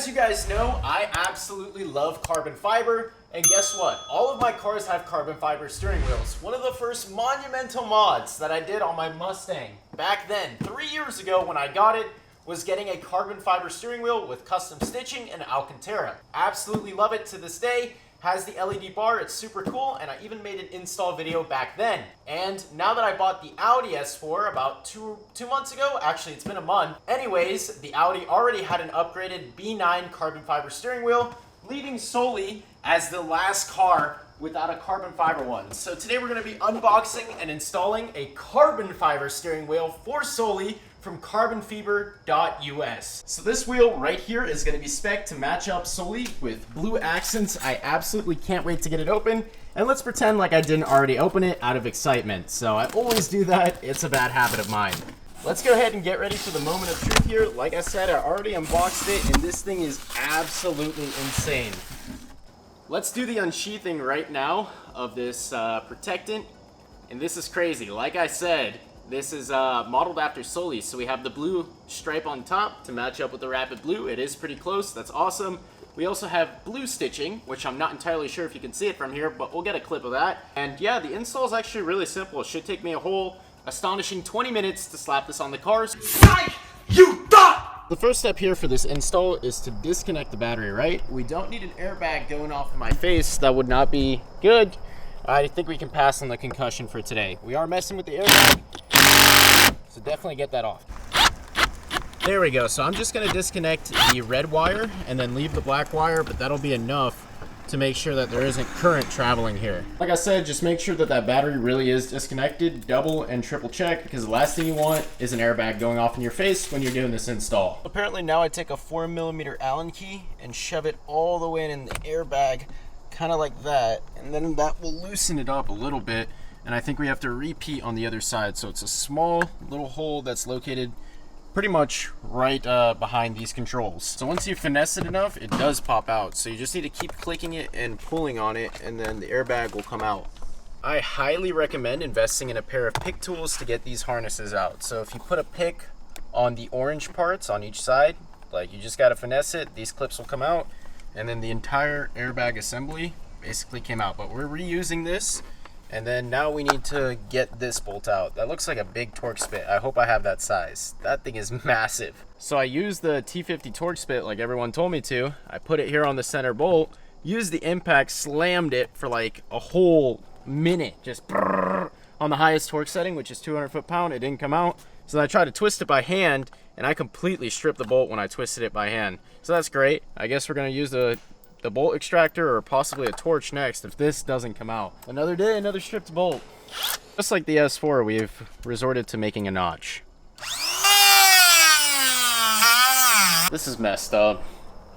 as you guys know, I absolutely love carbon fiber, and guess what? All of my cars have carbon fiber steering wheels. One of the first monumental mods that I did on my Mustang back then, 3 years ago when I got it, was getting a carbon fiber steering wheel with custom stitching and Alcantara. Absolutely love it to this day. Has the LED bar, it's super cool, and I even made an install video back then. And now that I bought the Audi S4 about two months ago, actually it's been a month. Anyways, the Audi already had an upgraded B9 carbon fiber steering wheel, leaving Soli as the last car without a carbon fiber one. So today we're gonna be unboxing and installing a carbon fiber steering wheel for Soli from carbonfiber.us. So this wheel right here is going to be spec'd to match up Soli with blue accents. I absolutely can't wait to get it open. And let's pretend like I didn't already open it out of excitement. So I always do that. It's a bad habit of mine. Let's go ahead and get ready for the moment of truth here. Like I said, I already unboxed it and this thing is absolutely insane. Let's do the unsheathing right now of this protectant. And this is crazy. Like I said, this is modeled after Soli, so we have the blue stripe on top to match up with the Rapid Blue. It is pretty close, that's awesome. We also have blue stitching, which I'm not entirely sure if you can see it from here, but we'll get a clip of that. And yeah, the install is actually really simple. It should take me a whole astonishing 20 minutes to slap this on the cars. Psych! You thought! The first step here for this install is to disconnect the battery, right? We don't need an airbag going off in my face. That would not be good. I think we can pass on the concussion for today. We are messing with the airbag, so definitely get that off. There we go. So I'm just going to disconnect the red wire and then leave the black wire, but that'll be enough to make sure that there isn't current traveling here. Like I said, just make sure that that battery really is disconnected. Double and triple check, because the last thing you want is an airbag going off in your face when you're doing this install. Apparently now I take a 4mm Allen key and shove it all the way in the airbag, kind of like that, and then that will loosen it up a little bit. And I think we have to repeat on the other side. So it's a small little hole that's located pretty much right behind these controls. So once you finesse it enough, it does pop out. So you just need to keep clicking it and pulling on it, and then the airbag will come out. I highly recommend investing in a pair of pick tools to get these harnesses out. So if you put a pick on the orange parts on each side, like you just gotta finesse it, these clips will come out, and then the entire airbag assembly basically came out. But we're reusing this. And then now we need to get this bolt out. That looks like a big torque spit. I hope I have that size. That thing is massive. So I used the T50 torque spit like everyone told me to. I put it here on the center bolt, used the impact, slammed it for like a whole minute. Just brrr, on the highest torque setting, which is 200 foot-pound. It didn't come out. So then I tried to twist it by hand, and I completely stripped the bolt when I twisted it by hand. So that's great. I guess we're gonna use the bolt extractor or possibly a torch next if this doesn't come out. Another day, another stripped bolt. Just like the S4, we've resorted to making a notch. This is messed up.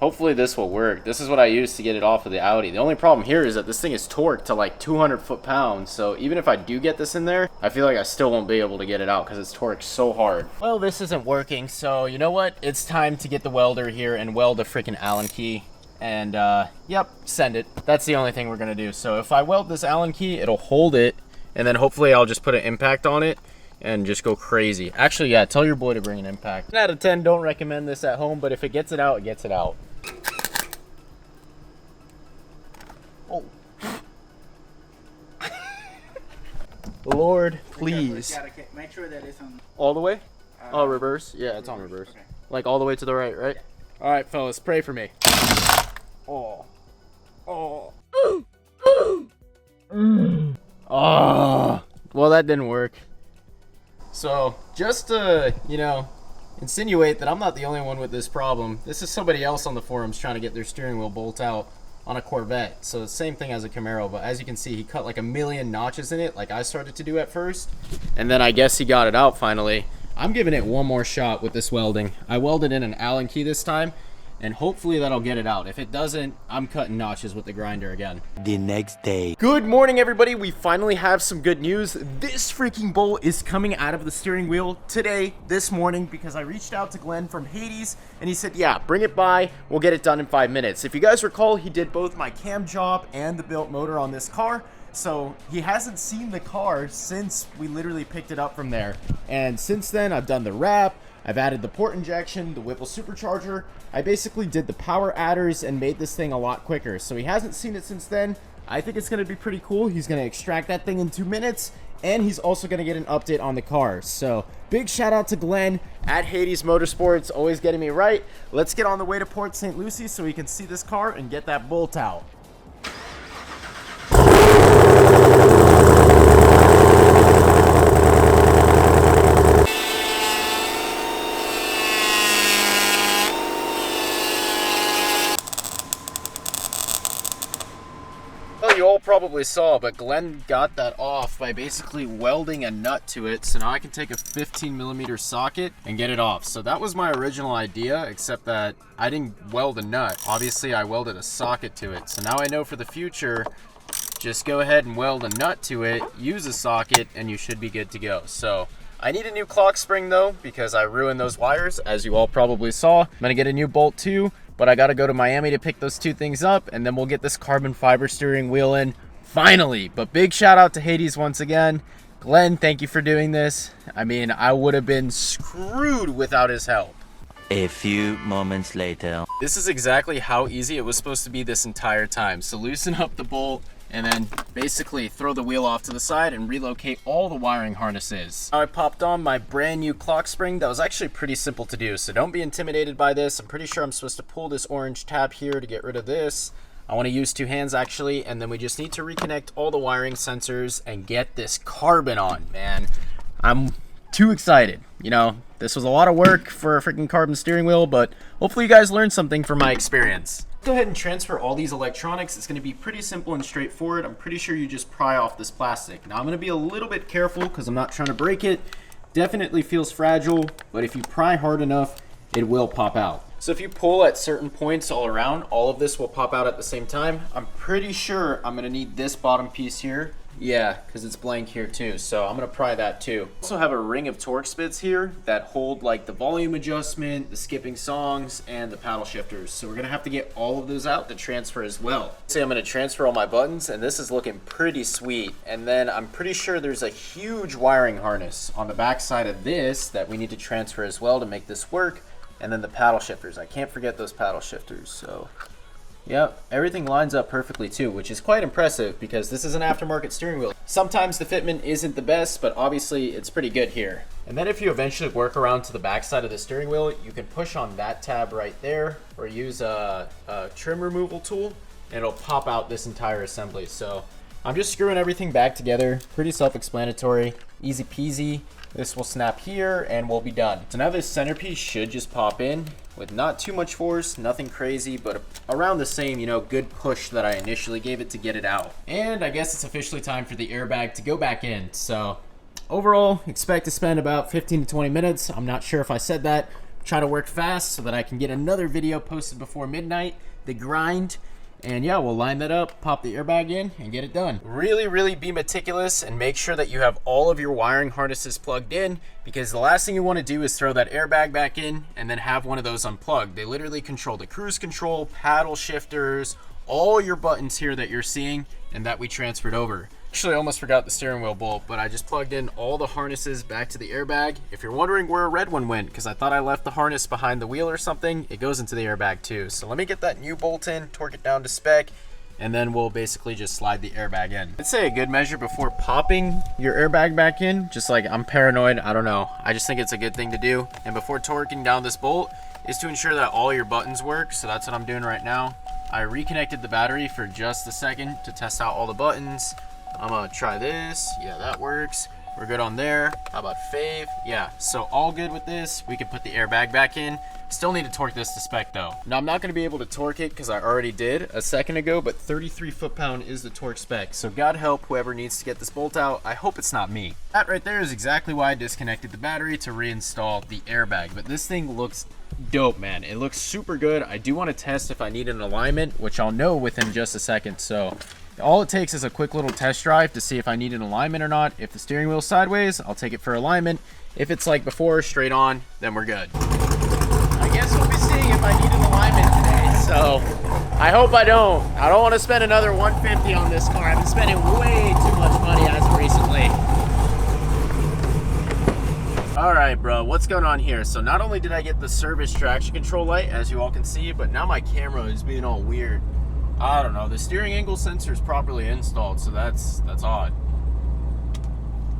Hopefully this will work. This is what I used to get it off of the Audi. The only problem here is that this thing is torqued to like 200 foot-pounds. So even if I do get this in there, I feel like I still won't be able to get it out because it's torqued so hard. Well, this isn't working. So you know what? It's time to get the welder here and weld a freaking Allen key. And yep, send it. That's the only thing we're gonna do. So if I weld this Allen key, it'll hold it, and then hopefully I'll just put an impact on it and just go crazy. Actually, yeah, tell your boy to bring an impact. 10 out of 10, don't recommend this at home, but if it gets it out, it gets it out. Oh. Lord, please. Make sure that it's on all the way? Oh, reverse? Yeah, it's on reverse. Okay. Like all the way to the right, right? Yeah. All right, fellas, pray for me. Oh. Oh. Oh. Well, that didn't work. So, just to, you know, insinuate that I'm not the only one with this problem, this is somebody else on the forums trying to get their steering wheel bolt out on a Corvette. So, the same thing as a Camaro, but as you can see, he cut like a million notches in it, like I started to do at first. And then I guess he got it out finally. I'm giving it one more shot with this welding. I welded in an Allen key this time, and hopefully that'll get it out. If it doesn't, I'm cutting notches with the grinder again. The next day. Good morning, everybody. We finally have some good news. This freaking bolt is coming out of the steering wheel today, this morning, because I reached out to Glenn from Hades, and he said, yeah, bring it by. We'll get it done in 5 minutes. If you guys recall, he did both my cam job and the built motor on this car. So he hasn't seen the car since we literally picked it up from there. And since then, I've done the wrap, I've added the port injection, the Whipple supercharger. I basically did the power adders and made this thing a lot quicker. So he hasn't seen it since then. I think it's going to be pretty cool. He's going to extract that thing in 2 minutes, and he's also going to get an update on the car. So big shout out to Glenn at Hades Motorsports, always getting me right. Let's get on the way to Port St. Lucie so we can see this car and get that bolt out. You all probably saw, but Glenn got that off by basically welding a nut to it. So now I can take a 15mm socket and get it off. So that was my original idea, except that I didn't weld a nut. Obviously I welded a socket to it. So now I know for the future, just go ahead and weld a nut to it, use a socket, and you should be good to go. So I need a new clock spring though, because I ruined those wires, as you all probably saw. I'm gonna get a new bolt too. But I gotta go to Miami to pick those two things up, and then we'll get this carbon fiber steering wheel in finally. But big shout out to Hades once again. Glenn, thank you for doing this. I mean, I would have been screwed without his help. A few moments later. This is exactly how easy it was supposed to be this entire time. So loosen up the bolt, and then basically throw the wheel off to the side and relocate all the wiring harnesses. I popped on my brand new clock spring. That was actually pretty simple to do, so don't be intimidated by this. I'm pretty sure I'm supposed to pull this orange tab here to get rid of this. I want to use 2 hands actually, and then we just need to reconnect all the wiring sensors and get this carbon on, man. I'm too excited. You know, this was a lot of work for a freaking carbon steering wheel, but hopefully you guys learned something from my experience. Go ahead and transfer all these electronics. It's going to be pretty simple and straightforward. I'm pretty sure you just pry off this plastic. Now I'm going to be a little bit careful because I'm not trying to break it. Definitely feels fragile, but if you pry hard enough, it will pop out. So if you pull at certain points all around, all of this will pop out at the same time. I'm pretty sure I'm going to need this bottom piece here. Yeah, because it's blank here too, so I'm going to pry that too. I also have a ring of Torx bits here that hold like the volume adjustment, the skipping songs, and the paddle shifters. So we're going to have to get all of those out to transfer as well. So I'm going to transfer all my buttons, and this is looking pretty sweet. And then I'm pretty sure there's a huge wiring harness on the back side of this that we need to transfer as well to make this work. And then the paddle shifters. I can't forget those paddle shifters, so... Yep, everything lines up perfectly too, which is quite impressive because this is an aftermarket steering wheel. Sometimes the fitment isn't the best, but obviously it's pretty good here. And then if you eventually work around to the back side of the steering wheel, you can push on that tab right there or use a trim removal tool and it'll pop out this entire assembly. So I'm just screwing everything back together, pretty self-explanatory, easy peasy. This will snap here and we'll be done. So now this centerpiece should just pop in with not too much force, nothing crazy, but around the same, you know, good push that I initially gave it to get it out. And I guess it's officially time for the airbag to go back in. So overall, expect to spend about 15 to 20 minutes. I'm not sure if I said that. Try to work fast so that I can get another video posted before midnight, the grind. And yeah, we'll line that up, pop the airbag in, and get it done. Really be meticulous and make sure that you have all of your wiring harnesses plugged in, because the last thing you want to do is throw that airbag back in and then have one of those unplugged. They literally control the cruise control, paddle shifters, all your buttons here that you're seeing and that we transferred over. Actually, I almost forgot the steering wheel bolt, but I just plugged in all the harnesses back to the airbag. If you're wondering where a red one went, because I thought I left the harness behind the wheel or something, it goes into the airbag too. So let me get that new bolt in, torque it down to spec, and then we'll basically just slide the airbag in. I'd say a good measure before popping your airbag back in, just like I'm paranoid, I don't know. I just think it's a good thing to do. And before torquing down this bolt is to ensure that all your buttons work. So that's what I'm doing right now. I reconnected the battery for just a second to test out all the buttons. I'm gonna try this. Yeah, that works. We're good on there. How about fave? Yeah, so all good with this. We can put the airbag back in. Still need to torque this to spec though. Now I'm not gonna be able to torque it because I already did a second ago, but 33 foot-pound is the torque spec. So God help whoever needs to get this bolt out. I hope it's not me. That right there is exactly why I disconnected the battery to reinstall the airbag. But this thing looks dope, man. It looks super good. I do want to test if I need an alignment, which I'll know within just a second. So all it takes is a quick little test drive to see if I need an alignment or not. If the steering wheel's sideways, I'll take it for alignment. If it's like before, straight on, then we're good. I guess we'll be seeing if I need an alignment today. So I hope I don't. I don't want to spend another $150 on this car. I've been spending way too much money as of recently. Alright bro, what's going on here? So not only did I get the service traction control light, as you all can see, but now my camera is being all weird. I don't know, the steering angle sensor is properly installed, so that's odd.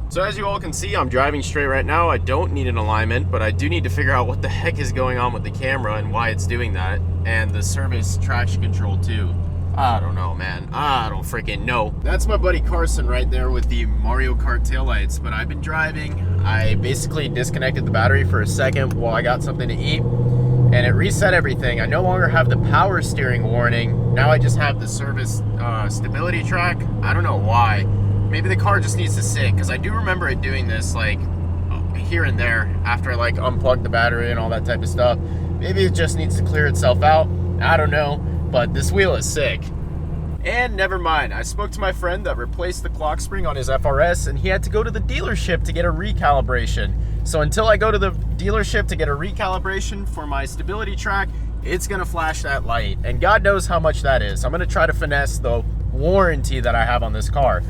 So as you all can see, I'm driving straight right now. I don't need an alignment, but I do need to figure out what the heck is going on with the camera and why it's doing that, and the service traction control too. I don't know, man. I don't freaking know. That's my buddy Carson right there with the Mario Kart taillights, but I've been driving. I basically disconnected the battery for a second while I got something to eat, and it reset everything. I no longer have the power steering warning. Now I just have the service stability track. I don't know why. Maybe the car just needs to sit, because I do remember it doing this like here and there after I like unplugged the battery and all that type of stuff. Maybe it just needs to clear itself out. I don't know. But this wheel is sick. And never mind, I spoke to my friend that replaced the clock spring on his FRS, and he had to go to the dealership to get a recalibration. So until I go to the dealership to get a recalibration for my stability track, it's gonna flash that light, and God knows how much that is. I'm gonna try to finesse the warranty that I have on this car.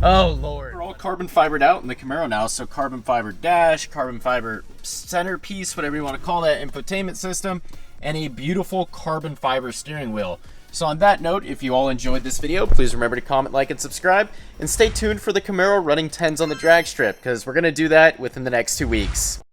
Oh Lord. We're all carbon fibered out in the Camaro now, so carbon fiber dash, carbon fiber centerpiece, whatever you want to call that, infotainment system, and a beautiful carbon fiber steering wheel. So on that note, if you all enjoyed this video, please remember to comment, like, and subscribe, and stay tuned for the Camaro running 10s on the drag strip, because we're going to do that within the next 2 weeks.